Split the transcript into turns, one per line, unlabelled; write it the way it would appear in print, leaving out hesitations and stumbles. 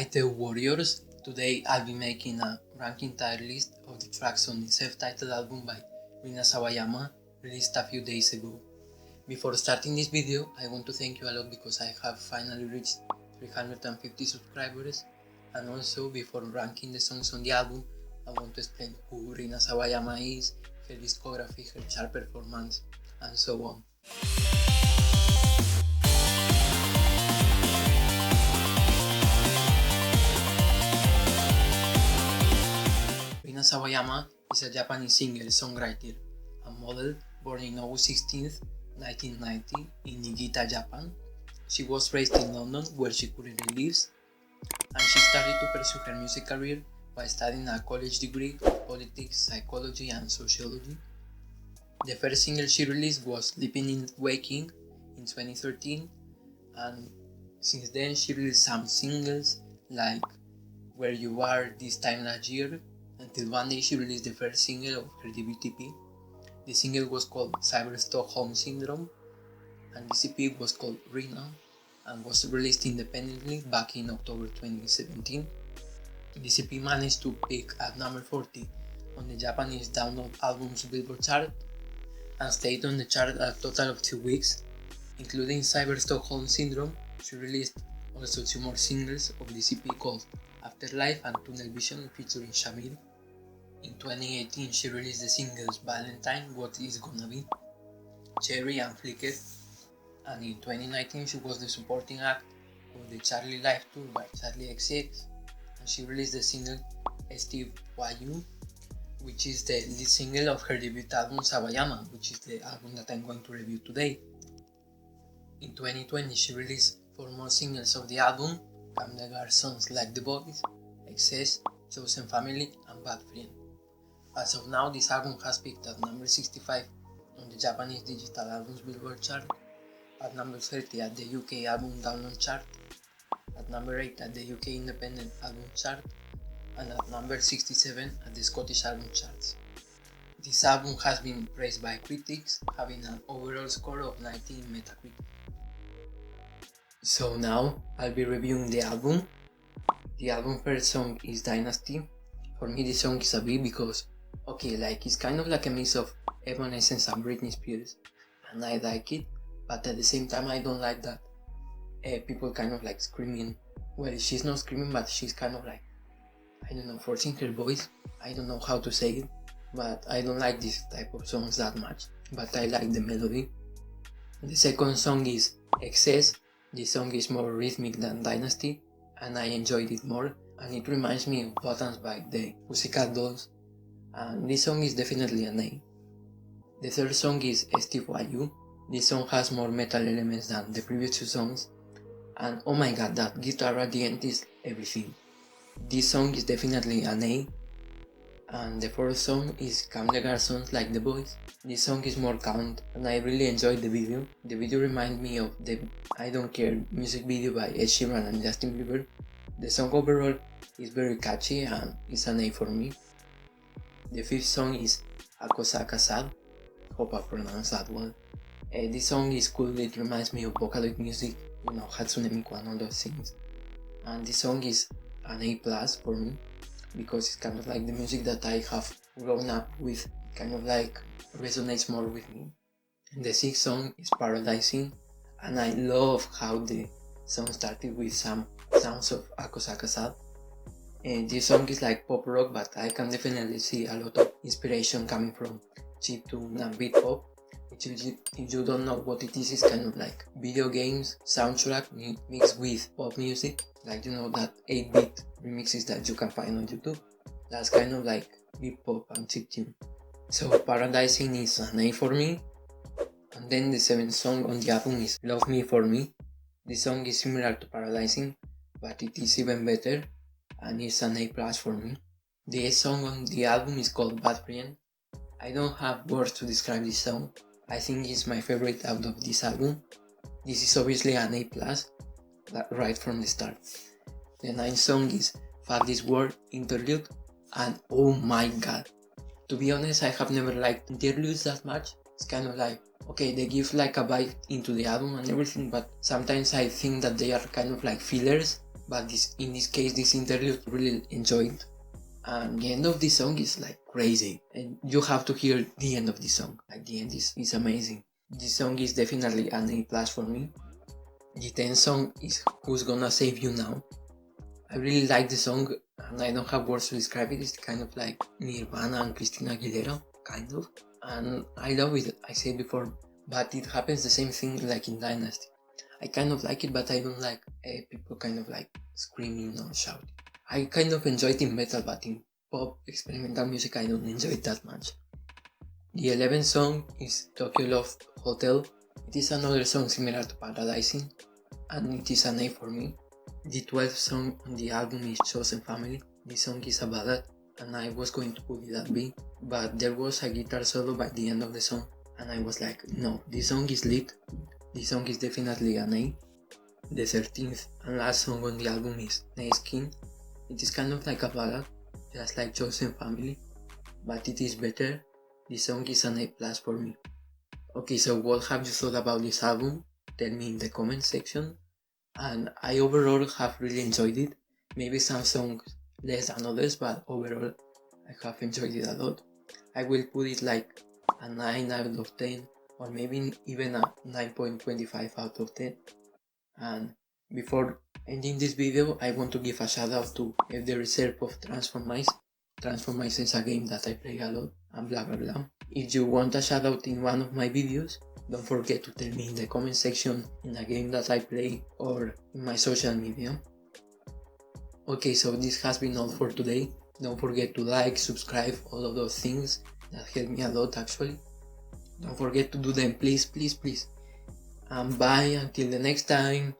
Title Warriors. Today I'll be making a ranking tier list of the tracks on the self-titled album by Rina Sawayama, released a few days ago. Before starting this video, I want to thank you a lot because I have finally reached 350 subscribers, and also before ranking the songs on the album, I want to explain who Rina Sawayama is, her discography, her chart performance, and so on. Rina Sawayama is a Japanese singer-songwriter and model born in August 16, 1990 in Niigata, Japan. She was raised in London, where she currently lives, and she started to pursue her music career by studying a college degree of politics, psychology, and sociology. The first single she released was Sleeping in Waking in 2013, and since then she released some singles like Where You Are This Time Last Year, until one day she released the first single of her debut EP. The single was called Cyber Stockholm Syndrome, and this EP was called Rina and was released independently back in October 2017. This EP managed to peak at number 40 on the Japanese download albums Billboard chart and stayed on the chart a total of 2 weeks, including Cyber Stockholm Syndrome. She released also 2 more singles of this EP called Afterlife and Tunnel Vision featuring Shamir. In 2018 she released the singles Valentine, What Is Gonna Be, Cherry and Flicker, and in 2019 she was the supporting act of the Charlie Live Tour by Charlie XCX, and she released the single Steve YU, which is the lead single of her debut album Sawayama, which is the album that I'm going to review today. In 2020 she released 4 more singles of the album, Come the Guard songs like The Boys, Excess, Chosen Family, and Bad Friend. As of now, this album has peaked at number 65 on the Japanese digital albums Billboard chart, at number 30 at the UK album download chart, at number 8 at the UK independent album chart, and at number 67 at the Scottish album charts. This album has been praised by critics, having an overall score of 90 in Metacritic. So now, I'll be reviewing the album. The album first song is Dynasty. For me this song is a B because, it's kind of like a mix of Evanescence and Britney Spears, and I like it, but at the same time I don't like that people kind of like screaming. Well, she's not screaming, but she's kind of like, I don't know, forcing her voice. I don't know how to say it, but I don't like this type of songs that much, but I like the melody. The second song is Excess. This song is more rhythmic than Dynasty, and I enjoyed it more, and it reminds me of Buttons by the Pussycat Dolls, and this song is definitely an A. The third song is Steve YU. This song has more metal elements than the previous 2 songs, and oh my god, that guitar at the end is everything. This song is definitely an A. And the fourth song is Come the Guard songs like The Boys. This song is more calm, and I really enjoyed the video. The video reminds me of the I Don't Care music video by Ed Sheeran and Justin Bieber. The song overall is very catchy and it's an A for me. The fifth song is Akosaka Sad. Hope I pronounced that well. This song is cool, it reminds me of Vocaloid music, Hatsune Miku and all those things. And this song is an A+ for me, because it's kind of like the music that I have grown up with, kind of like resonates more with me. And the sixth song is Paradising, and I love how the song started with some sounds of Akosaka Sad. And this song is like pop rock, but I can definitely see a lot of inspiration coming from chiptune and beat pop, which if you don't know what it is, it's kind of like video games soundtrack mixed with pop music, like that 8-bit remixes that you can find on YouTube. That's kind of like beat pop and chiptune. So Paradising is an A for me. And then the 7th song on the album is Love Me For Me. This song is similar to Paradising, but it is even better, and it's an A+ for me. The 8th song on the album is called Bad Friend. I don't have words to describe this song. I think it's my favorite out of this album. This is obviously an A+, right from the start. The 9th song is Fuck This World Interlude, and oh my god. To be honest, I have never liked interludes that much. It's kind of like, they give like a bite into the album and everything, but sometimes I think that they are kind of like fillers, but in this case, this interlude really enjoyed. And the end of this song is like crazy, and you have to hear the end of the song. Like the end is amazing. This song is definitely an A+ for me. The 10th song is Who's Gonna Save You Now. I really like the song, and I don't have words to describe it. It's kind of like Nirvana and Christina Aguilera, kind of. And I love it, I said before, but it happens the same thing like in Dynasty. I kind of like it, but I don't like people kind of like screaming or shouting. I kind of enjoy it in metal, but in pop experimental music I don't enjoy it that much. The 11th song is Tokyo Love Hotel. It is another song similar to Paradising, and it is an A for me. The 12th song on the album is Chosen Family. This song is a ballad, and I was going to put it at B, but there was a guitar solo by the end of the song, and I was like, no, this song is lit. This song is definitely an A. The 13th and last song on the album is Skin. It is kind of like a ballad, just like Chosen Family, but it is better. This song is an A+ for me. Okay, so what have you thought about this album? Tell me in the comment section. And I overall have really enjoyed it. Maybe some songs less than others, but overall I have enjoyed it a lot. I will put it like a 9 out of 10, or maybe even a 9.25 out of 10. And before ending this video, I want to give a shout out to the Reserve of Transform Mice. Transform Mice is a game that I play a lot, and blah blah blah. If you want a shout out in one of my videos, don't forget to tell me in the comment section in a game that I play or in my social media. Okay, so this has been all for today. Don't forget to like, subscribe, all of those things that help me a lot actually. Don't forget to do them, please, please, please. And bye until the next time.